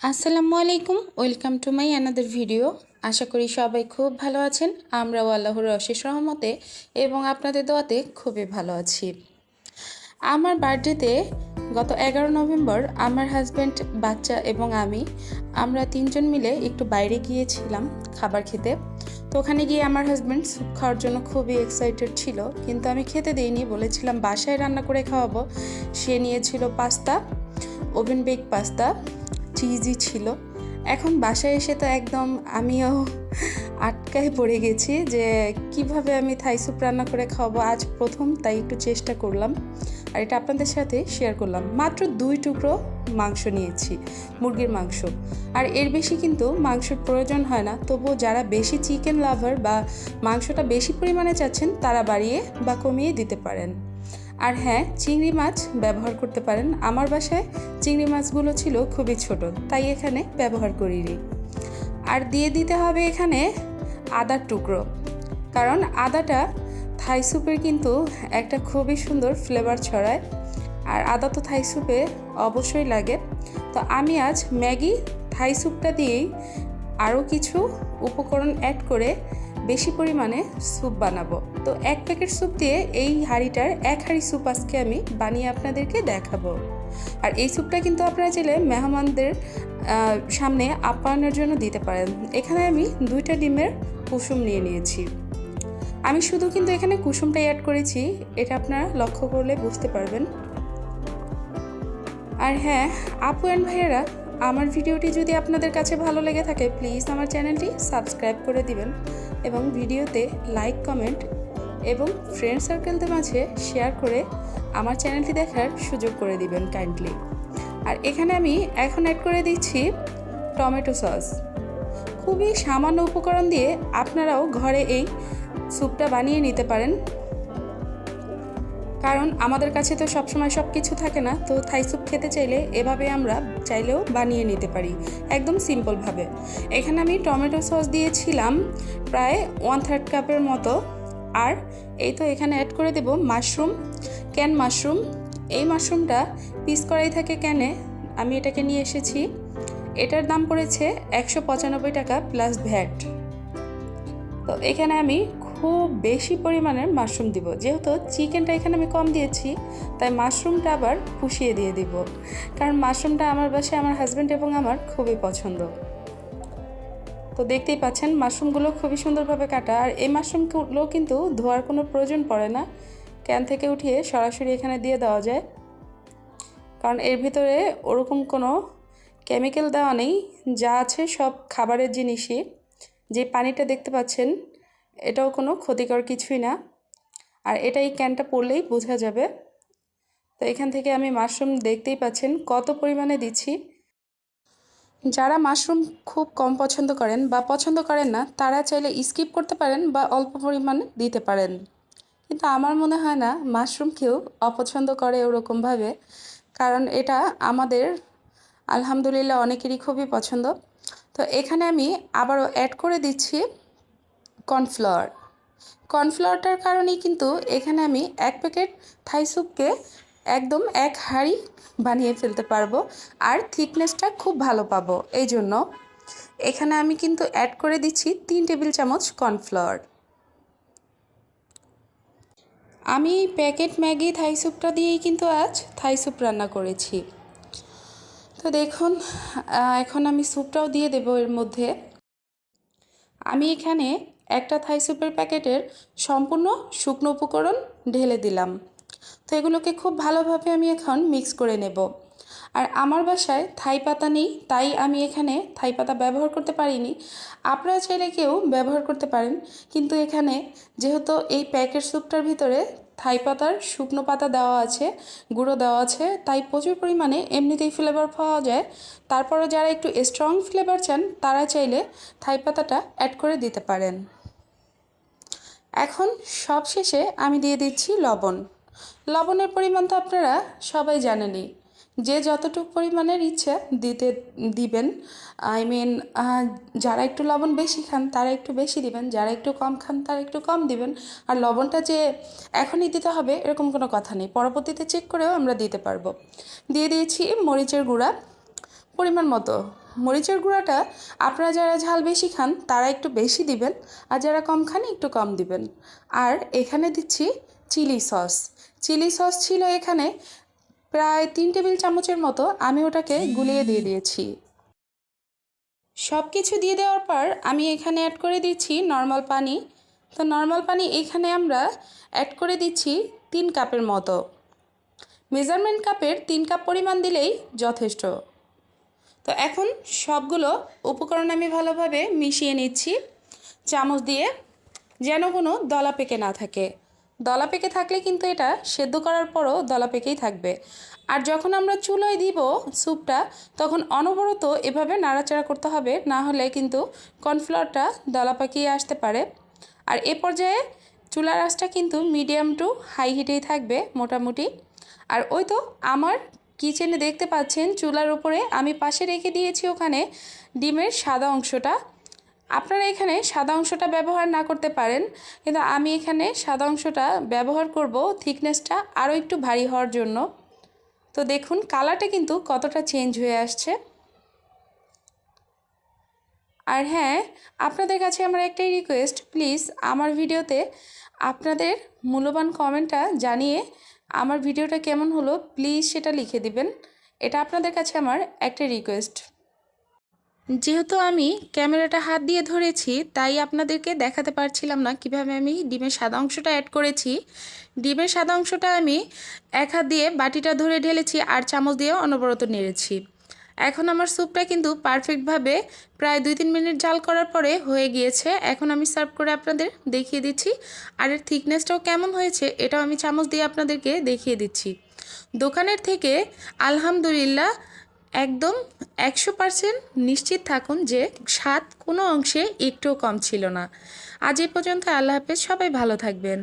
আসসালামু আলাইকুম, welcome to my another video. আশা করি সবাই খুব ভালো আছেন। আমরাও আল্লাহর অশেষ রহমতে এবং আপনাদের দোয়াতে খুবই ভালো আছি। আমার বার্থডেতে গত 11 নভেম্বর আমার হাজব্যান্ড, বাচ্চা এবং আমরা তিনজন মিলে একটু বাইরে গিয়েছিলাম খাবার খেতে। তো ওখানে গিয়ে আমার হাজব্যান্ড স্যুপ খাওয়ার জন্য খুবই এক্সাইটেড ছিল, কিন্তু আমি খেতে দিইনি, বলেছিলাম বাসায় রান্না করে খাওয়াবো। সে নিয়েছিল পাস্তা, ওভেন বেক পাস্তা, চিজই ছিল। এখন বাসায় এসে তো একদম আমিও আটকায় পড়ে গেছি যে কিভাবে আমি থাই স্যুপ রান্না করে খাওয়াবো। আজ প্রথম, তাই একটু চেষ্টা করলাম আর এটা আপনাদের সাথে শেয়ার করলাম। মাত্র 2 টুকরো মাংস নিয়েছি, মুরগির মাংস, আর এর বেশি কিন্তু মাংসের প্রয়োজন হয় না। তবুও যারা বেশি চিকেন লাভার বা মাংসটা বেশি পরিমাণে চাচ্ছেন তারা বাড়িয়ে বা কমিয়ে দিতে পারেন। আর হ্যাঁ, চিংড়ি মাছ ব্যবহার করতে পারেন। আমার বাসায় চিংড়ি মাছগুলো ছিল খুবই ছোট, তাই এখানে ব্যবহার করিনি। আর দিয়ে দিতে হবে এখানে আদার টুকরো, কারণ আদাটা থাই স্যুপের কিন্তু একটা খুবই সুন্দর ফ্লেভার ছড়ায়, আর আদা তো থাই স্যুপে অবশ্যই লাগে। তো আমি আজ ম্যাগি থাই স্যুপটা দিয়েই আরও কিছু উপকরণ অ্যাড করে বেশি পরিমাণে স্যুপ বানাবো। তো 1 প্যাকেট স্যুপ দিয়ে এই হাঁড়িটার 1 হাঁড়ি স্যুপ আজকে আমি বানিয়ে আপনাদেরকে দেখাবো। আর এই স্যুপটা কিন্তু আপনারা চাইলে মেহমানদের সামনে আপ্যায়নের জন্য দিতে পারেন। এখানে আমি 2টা ডিমের কুসুম নিয়ে নিয়েছি। আমি শুধু কিন্তু এখানে কুসুমটাই অ্যাড করেছি, এটা আপনারা লক্ষ্য করলে বুঝতে পারবেন। আর হ্যাঁ, আপু অ্যান্ড ভাইয়েরা, আমার ভিডিওটি যদি আপনাদের কাছে ভালো লেগে থাকে প্লিজ আমার চ্যানেলটি সাবস্ক্রাইব করে দিবেন এবং ভিডিওতে লাইক, কমেন্ট এবং ফ্রেন্ড সার্কেলদের মাঝে শেয়ার করে আমার চ্যানেলটি দেখার সুযোগ করে দিবেন কাইন্ডলি। আর এখানে আমি এখন অ্যাড করে দিচ্ছি টমেটো সস। খুবই সামান্য উপকরণ দিয়ে আপনারাও ঘরে এই স্যুপটা বানিয়ে নিতে পারেন, কারণ আমাদের কাছে তো সবসময় সব কিছু থাকে না। তো থাই স্যুপ খেতে চাইলে এভাবে আমরা চাইলেও বানিয়ে নিতে পারি একদম সিম্পলভাবে। এখানে আমি টমেটো সস দিয়েছিলাম প্রায় 1/3 কাপের মতো। আর এই তো এখানে অ্যাড করে দেব মাশরুম, ক্যান মাশরুম। এই মাশরুমটা পিস করাই থাকে ক্যানে, আমি এটাকে নিয়ে এসেছি। এটার দাম পড়েছে 195 টাকা প্লাস ভ্যাট। তো এখানে আমি খুব বেশি পরিমাণের মাশরুম দিব, যেহেতু চিকেনটা এখানে আমি কম দিয়েছি, তাই মাশরুমটা আবার পুষিয়ে দিয়ে দিব, কারণ মাশরুমটা আমার বাসায় আমার হাজব্যান্ড এবং আমার খুবই পছন্দ। তো দেখতেই পাচ্ছেন মাশরুমগুলো খুবই সুন্দরভাবে কাটা। আর এই মাশরুমগুলো কিন্তু ধোয়ার কোনো প্রয়োজন পড়ে না, ক্যান থেকে উঠিয়ে সরাসরি এখানে দিয়ে দেওয়া যায়, কারণ এর ভিতরে ওরকম কোনো কেমিক্যাল দেওয়া নেই। যা আছে সব খাবারের জিনিসই। যে পানিটা দেখতে পাচ্ছেন এটাও কোনো ক্ষতিকর কিছুই না, আর এটা এই ক্যানটা পড়লেই বোঝা যাবে। তো এখান থেকে আমি মাশরুম দেখতেই পাচ্ছেন কত পরিমাণে দিচ্ছি। যারা মাশরুম খুব কম পছন্দ করেন বা পছন্দ করেন না তারা চাইলে স্কিপ করতে পারেন বা অল্প পরিমাণে দিতে পারেন, কিন্তু আমার মনে হয় না মাশরুম কেউ অপছন্দ করে ওরকমভাবে, কারণ এটা আমাদের আলহামদুলিল্লাহ অনেকেরই খুবই পছন্দ। তো এখানে আমি আবারও অ্যাড করে দিচ্ছি কর্নফ্লাওয়ার। কর্নফ্লাওয়ারটার কারণেই কিন্তু এখানে আমি 1 প্যাকেট থাই স্যুপকে একদম 1 হাঁড়ি বানিয়ে ফেলতে পারবো, আর থিকনেসটা খুব ভালো পাবো। এই জন্য এখানে আমি কিন্তু অ্যাড করে দিচ্ছি 3 টেবিল চামচ কর্নফ্লাওয়ার। আমি প্যাকেট ম্যাগি থাই স্যুপটা দিয়েই কিন্তু আজ থাই স্যুপ রান্না করেছি। তো দেখুন, এখন আমি স্যুপটাও দিয়ে দেবো এর মধ্যে। আমি এখানে একটা থাই স্যুপের প্যাকেটের সম্পূর্ণ শুকনো উপকরণ ঢেলে দিলাম। তো এগুলোকে খুব ভালোভাবে আমি এখন মিক্স করে নেব। আর আমার বাসায় থাই পাতা নেই, তাই আমি এখানে থাই পাতা ব্যবহার করতে পারিনি। আপনারা চাইলে কেউ ব্যবহার করতে পারেন, কিন্তু এখানে যেহেতু এই প্যাকেট স্যুপটার ভিতরে থাই পাতার শুকনো পাতা দেওয়া আছে, গুঁড়ো দেওয়া আছে, তাই প্রচুর পরিমাণে এমনিতেই ফ্লেভার পাওয়া যায়। তারপরও যারা একটু স্ট্রং ফ্লেভার চান তারা চাইলে থাই পাতাটা অ্যাড করে দিতে পারেন। এখন সবশেষে আমি দিয়ে দিচ্ছি লবণ। লবণের পরিমাণ তো আপনারা সবাই জানেনই, যে যতটুকু পরিমাণের ইচ্ছা দিবেন। যারা একটু লবণ বেশি খান তারা একটু বেশি দিবেন, যারা একটু কম খান তারা একটু কম দিবেন। আর লবণটা যে এখনই দিতে হবে এরকম কোনো কথা নেই, পরবর্তীতে চেক করেও আমরা দিতে পারবো। দিয়ে দিয়েছি মরিচের গুঁড়া, পরিমাণ মতো। মরিচের গুঁড়াটা আপনারা যারা ঝাল বেশি খান তারা একটু বেশি দিবেন, আর যারা কম খান একটু কম দিবেন। আর এখানে দিচ্ছি চিলি সস। চিলি সস ছিল এখানে প্রায় 3 টেবিল চামচের মতো, আমি ওটাকে গুলিয়ে দিয়ে দিয়েছি। সব কিছু দিয়ে দেওয়ার পর আমি এখানে অ্যাড করে দিচ্ছি নর্মাল পানি। তো নর্মাল পানি এখানে আমরা অ্যাড করে দিচ্ছি 3 কাপের মতো। মেজারমেন্ট কাপের 3 কাপ পরিমাণ দিলেই যথেষ্ট। তো এখন সবগুলো উপকরণ আমি ভালোভাবে মিশিয়ে নিচ্ছি চামচ দিয়ে, যেন কোনো দলা পেকে না থাকে। দলা পেকে থাকলে কিন্তু এটা সেদ্ধ করার পরও দলা পেকেই থাকবে। আর যখন আমরা চুলোয় দিব স্যুপটা, তখন অনবরত এভাবে নাড়াচাড়া করতে হবে, না হলে কিন্তু কর্নফ্লাওয়ারটা দলা পাকিয়ে আসতে পারে। আর এ পর্যায়ে চুলার আঁচটা কিন্তু মিডিয়াম টু হাই হিটেই থাকবে মোটামুটি। আর ওই তো আমার কিচেনে দেখতে পাচ্ছেন চুলার উপরে আমি পাশে রেখে দিয়েছি ওখানে ডিমের সাদা অংশটা। আপনারা এখানে সাদা অংশটা ব্যবহার না করতে পারেন, কিন্তু আমি এখানে সাদা অংশটা ব্যবহার করব থিকনেসটা আরও একটু ভারী হওয়ার জন্য। তো দেখুন কালারটা কিন্তু কতটা চেঞ্জ হয়ে আসছে। আর হ্যাঁ, আপনাদের কাছে আমার একটাই রিকোয়েস্ট, প্লিজ আমার ভিডিওতে আপনাদের মূল্যবান কমেন্টটা জানিয়ে আমার ভিডিওটা কেমন হলো প্লিজ সেটা লিখে দিবেন। এটা আপনাদের কাছে আমার একটা রিকোয়েস্ট। যেহেতু আমি ক্যামেরাটা হাত দিয়ে ধরেছি তাই আপনাদেরকে দেখাতে পারছিলাম না কিভাবে আমি ডিমের সাদা অংশটা অ্যাড করেছি। ডিমের সাদা অংশটা আমি এক হাত দিয়ে বাটিটা ধরে ঢেলেছি আর চামচ দিয়ে অনবরত নেড়েছি। এখন আমার স্যুপটা কিন্তু পারফেক্টভাবে প্রায় 2-3 মিনিট জাল করার পরে হয়ে গিয়েছে। এখন আমি সার্ভ করে আপনাদের দেখিয়ে দিচ্ছি, আর এর থিকনেসটাও কেমন হয়েছে এটাও আমি চামচ দিয়ে আপনাদেরকে দেখিয়ে দিচ্ছি। দোকানের থেকে আলহামদুলিল্লাহ একদম 100% নিশ্চিত থাকুন যে স্বাদ কোনো অংশে একটুও কম ছিল না। আজ এই পর্যন্ত, আল্লাহ হাফেজ, সবাই ভালো থাকবেন।